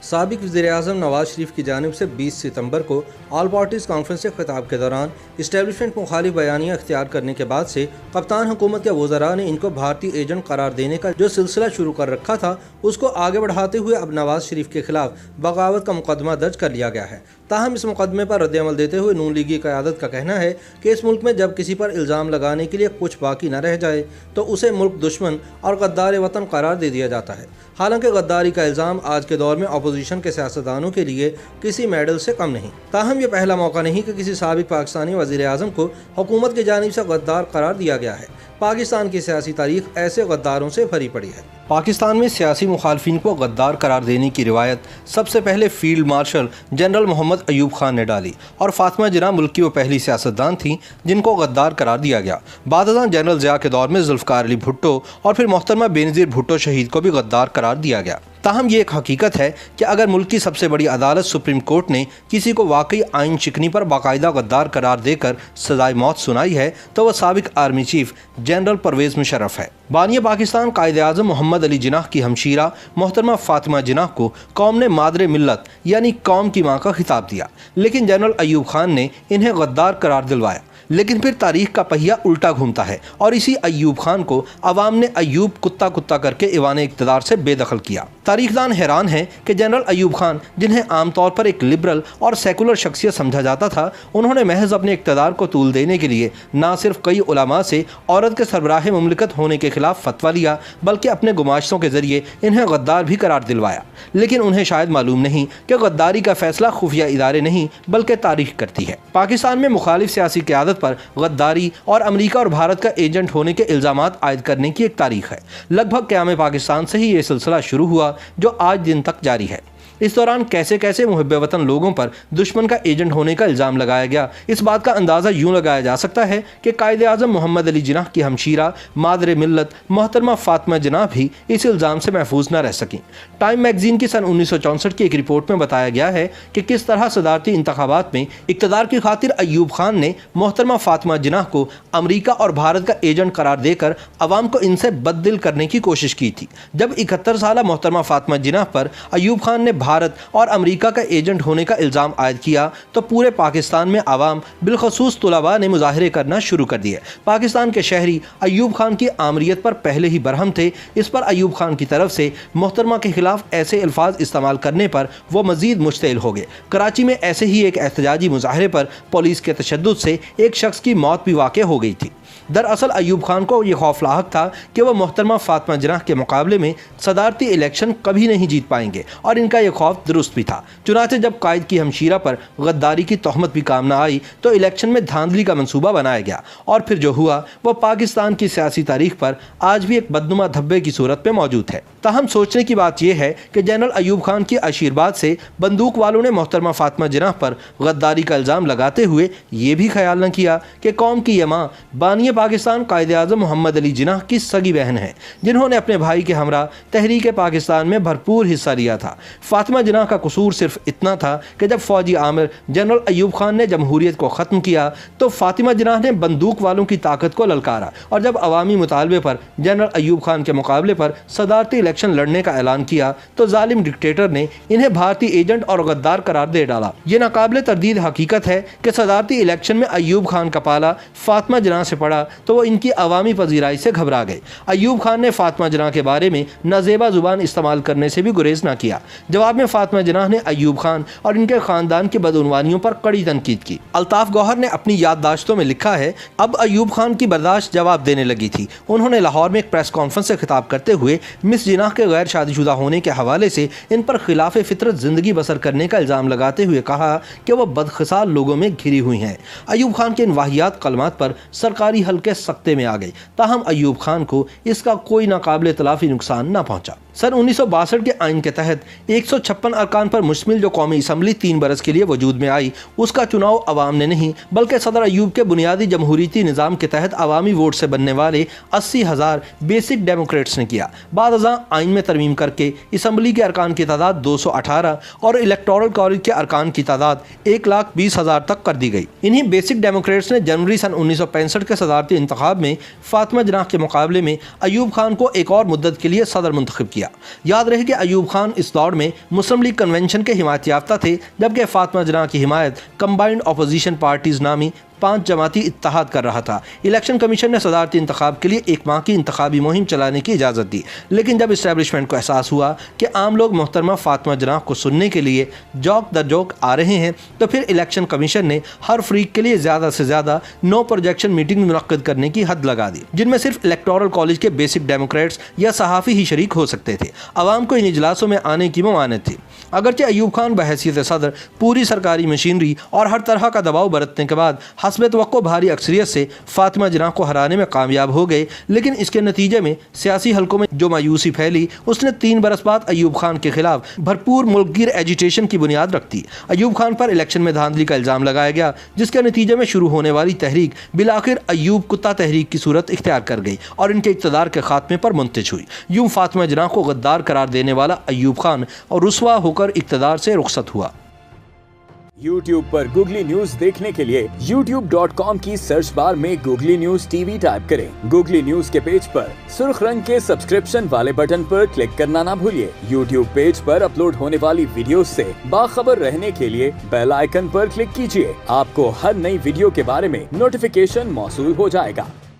साबिक वज़ीर-ए-आज़म नवाज शरीफ की जानिब से 20 सितंबर को ऑल पार्टीज़ कॉन्फ्रेंस से खिताब के दौरान इस्टेब्लिशमेंट मुखालिफ बयानियाँ अख्तियार करने के बाद से कप्तान हुकूमत के वज़रा ने इनको भारतीय एजेंट करार देने का जो सिलसिला शुरू कर रखा था उसको आगे बढ़ाते हुए अब नवाज शरीफ के खिलाफ बगावत का मुकदमा दर्ज कर लिया गया है। ताहम इस मुकदमे पर रद्द-ए-अमल देते हुए नून लीगी क़यादत का कहना है कि इस मुल्क में जब किसी पर इल्ज़ाम लगाने के लिए कुछ बाकी न रह जाए तो उसे मुल्क दुश्मन और गद्दार वतन करार दे दिया जाता है। हालांकि गद्दारी का इल्ज़ाम आज के दौर में अपोजिशन के सियासतदानों के लिए किसी मेडल से कम नहीं। ताहम ये पहला मौका नहीं कि किसी साबिक पाकिस्तानी वज़ीर-ए-आज़म को हुकूमत की जानिब से गद्दार करार दिया गया है। पाकिस्तान की सियासी तारीख ऐसे गद्दारों से भरी पड़ी है। पाकिस्तान में सियासी मुखालफिन को गद्दार करार देने की रिवायत सबसे पहले field marshal general Mohammad Ayub Khan ने डाली और फातिमा जिन्ना मुल्क की वो पहली सियासतदान थी जिनको गद्दार करार दिया गया। बाद जनरल ज़िया के दौर में जुल्फ़िकार अली भुट्टो और फिर मोहतरमा बेनज़ीर भुट्टो शहीद को भी गद्दार करार दिया गया। ताहम ये एक हकीकत है कि अगर मुल्क की सबसे बड़ी अदालत सुप्रीम कोर्ट ने किसी को वाकई आइन शिकनी पर बाकायदा गद्दार करार देकर सजाए मौत सुनाई है तो वह साबिक army chief general Pervez Musharraf है। बानी पाकिस्तान कायद-ए-आज़म मोहम्मद अली जिन्ना की हमशीरा मोहतरमा फातिमा जिन्ना को कौम ने मादरे मिल्लत यानी कौम की माँ का खिताब दिया, लेकिन जनरल अयूब खान ने इन्हें गद्दार करार दिलवाया। लेकिन फिर तारीख का पहिया उल्टा घूमता है और इसी अयूब खान को अवाम ने अयूब कुत्ता कुत्ता करके ईवान इक़्तिदार से बेदखल किया। तारीखदान हैरान हैं कि जनरल अयूब खान, जिन्हें आमतौर पर एक लिबरल और सेकुलर शख्सियत समझा जाता था, उन्होंने महज अपने इक़्तिदार को तूल देने के लिए न सिर्फ कई उलमा से औरत के सरबराह मुमलिकत होने के खिलाफ फतवा लिया बल्कि अपने गुमाश्तों के जरिए इन्हें गद्दार भी करार दिलवाया। लेकिन उन्हें शायद मालूम नहीं कि गद्दारी का फैसला खुफिया इदारे नहीं बल्कि तारीख करती है। पाकिस्तान में मुखालिफ सियासी क़यादत पर गद्दारी और अमेरिका और भारत का एजेंट होने के इल्ज़ामात आयद करने की एक तारीख है। लगभग क़याम पाकिस्तान से ही ये सिलसिला शुरू हुआ जो आज दिन तक जारी है। इस दौरान कैसे कैसे मुहब्बे वतन लोगों पर दुश्मन का एजेंट होने का इल्ज़ाम लगाया गया, इस बात का अंदाज़ा यूँ लगाया जा सकता है कि कायद-ए-आज़म मोहम्मद अली जिन्ना की हमशीरा मादरे मिल्लत मोहतरमा फातिमा जिन्ना भी इस इल्ज़ाम से महफूज न रह सकें। टाइम मैगजीन की सन 1964 की एक रिपोर्ट में बताया गया है कि किस तरह सदारती इंतखाबात में इक़्तिदार की खातिर अयूब खान ने मोहतरमा फातिमा जिन्ना को अमरीका और भारत का एजेंट करार देकर अवाम को इनसे बददिल करने की कोशिश की थी। जब 71 साला मोहतरमा फातिमा जिन्ना पर अयूब खान ने भारत और अमेरिका का एजेंट होने का इल्ज़ाम आयद किया तो पूरे पाकिस्तान में आवाम बिलखसूस तुलबा ने मुजाहरे करना शुरू कर दिए। पाकिस्तान के शहरी अयूब खान की आमरीत पर पहले ही बरहम थे। इस पर अयूब खान की तरफ से मोहतरमा के खिलाफ ऐसे अल्फाज इस्तेमाल करने पर वो मज़ीद मुश्तिल हो गए। कराची में ऐसे ही एक एहतजाजी मुजाहरे पर पुलिस के तशद्दुद से एक शख्स की मौत भी वाक़ हो गई थी। दरअसल अयूब खान को यह खौफ लाहक था कि वह मोहतरमा फातिमा जिन्ना के मुकाबले में सदारती इलेक्शन कभी नहीं जीत पाएंगे और इनका यह खौफ दुरुस्त भी था। चुनांचे जब कायद की हमशीरा पर गद्दारी की तोहमत भी काम न आई तो इलेक्शन में धांधली का मंसूबा बनाया गया और फिर जो हुआ वह पाकिस्तान की सियासी तारीख पर आज भी एक बदनुमा धब्बे की सूरत में मौजूद है। ताहम सोचने की बात यह है कि जनरल अयूब खान की आशीर्वाद से बंदूक वालों ने मोहतरमा फातिमा जिन्ना पर गद्दारी का इल्ज़ाम लगाते हुए ये भी ख्याल न किया कि कौम की ये माँ बानी पाकिस्तान कायद-ए-आज़म मोहम्मद अली जिन्ना की सगी बहन है, जिन्होंने अपने भाई के हमरा तहरीक पाकिस्तान में भरपूर हिस्सा लिया था। फातिमा जिन्ना का कसूर सिर्फ इतना था कि जब फौजी आमिर जनरल अयूब खान ने जमहूरियत को ख़त्म किया तो फातिमा जिन्ना ने बंदूक वालों की ताकत को ललकारा और जब अवामी मुतालबे पर जनरल अयूब खान के मुकाबले पर सदारती इलेक्शन लड़ने का ऐलान किया तो जालिम डिक्टेटर ने इन्हें भारतीय एजेंट और गद्दार करार दे डाला। ये नाकाबिले तरदीद हकीकत है कि सदारती इलेक्शन में अयूब खान का पाला फातिमा जिन्ना से पड़ा तो वो इनकी अवामी पजीराई से घबरा गए। अयूब खान ने फातिमा जिन्ना के बारे में नाजेबा जुबान इस्तेमाल करने से भी गुरेज न किया। जवाब में फातिमा जिन्ना ने अयूब खान और इनके खानदान की बदउनवानियों पर कड़ी तनकीद की। अल्ताफ गौहर ने अपनी याददाश्तों में लिखा है, अब अयूब खान की बर्दाश्त जवाब देने लगी थी। उन्होंने लाहौर में एक प्रेस कॉन्फ्रेंस से खिताब करते हुए मिस जिन्ना के गैर शादीशुदा होने के हवाले से इन पर खिलाफ फितरत जिंदगी बसर करने का इल्ज़ाम लगाते हुए कहा कि वह बदखिसाल लोगों में घिरी हुई हैं। अयूब खान के इन वाहियात कलमात पर सरकारी हल्के सख्ते में आ गई। ताहम अयूब खान को इसका कोई नाकाबिले तलाफी नुकसान न पहुंचा। सन 1962 के आइन के तहत 156 अरकान पर मुश्तमिल जो कौमी असम्बली 3 बरस के लिए वजूद में आई, उसका चुनाव अवाम ने नहीं बल्कि सदर अयूब के बुनियादी जमहूरीती निज़ाम के तहत अवामी वोट से बनने वाले 80,000 बेसिक डेमोक्रेट्स ने किया। बाद आइन में तरमीम करके असम्बली के अरकान की तादाद 218 और इलेक्टोरल कॉलेज के अरकान की तादाद 1,20,000 तक कर दी गई। इन्हीं बेसिक डेमोक्रेट्स ने जनवरी सन 1965 के सदारती सदारती इंतखाब में फातिमा जनाह के मुकाबले में अयूब खान को एक और मुद्दत के लिए सदर मुंतखब किया। याद रहे कि अयूब खान इस दौर में मुस्लिम लीग कन्वेंशन के हिमायत याफ्ता थे, जबकि फातिमा जनाह की हिमायत कंबाइंड अपोजिशन पार्टीज नामी 5 जमाती इत्तेहाद कर रहा था। इलेक्शन कमीशन ने सदारती इंतखाब के लिए 1 माह की इंतखाबी मुहिम चलाने की इजाज़त दी, लेकिन जब इस्टेब्लिशमेंट को एहसास हुआ कि आम लोग मोहतरमा फातिमा जनाह को सुनने के लिए जौक दर जौक आ रहे हैं, तो फिर इलेक्शन कमीशन ने हर फ्रीक के लिए ज़्यादा से ज़्यादा 9 प्रोजेक्शन मीटिंग मुनक्किद करने की हद लगा दी, जिनमें सिर्फ इलेक्टोरल कॉलेज के बेसिक डेमोक्रेट्स या सहाफ़ी ही शरीक हो सकते थे। आवाम को इन इजलासों में आने की ममानत थी। अगरचे अयूब खान बहैसियत सदर पूरी सरकारी मशीनरी और हर तरह का दबाव बरतने के बाद हस्ब तवक्को भारी अक्सरियत से फातिमा जनाह को हराने में कामयाब हो गए, लेकिन इसके नतीजे में सियासी हलकों में जो मायूसी फैली, उसने 3 बरस बाद अयूब खान के खिलाफ भरपूर मुल्कगिर एजिटेशन की बुनियाद रख दी। अयूब खान पर इलेक्शन में धांधली का इल्ज़ाम लगाया गया, जिसके नतीजे में शुरू होने वाली तहरीक बिलाखिर अयूब कुत्ता तहरीक की सूरत इख्तियार कर गई और इनके इक़्तिदार के खात्मे पर मुंतज हुई। यूं फातिमा जनाह को गद्दार करार देने वाला अयूब खान और रुसवा होकर इक़्तिदार से रुखसत हुआ। YouTube पर गूगली न्यूज देखने के लिए youtube.com की सर्च बार में गूगली न्यूज टीवी टाइप करें। गूगली न्यूज के पेज पर सुर्ख रंग के सब्सक्रिप्शन वाले बटन पर क्लिक करना ना भूलिए। YouTube पेज पर अपलोड होने वाली वीडियोस से बाखबर रहने के लिए बेल आइकन पर क्लिक कीजिए। आपको हर नई वीडियो के बारे में नोटिफिकेशन मौसूल हो जाएगा।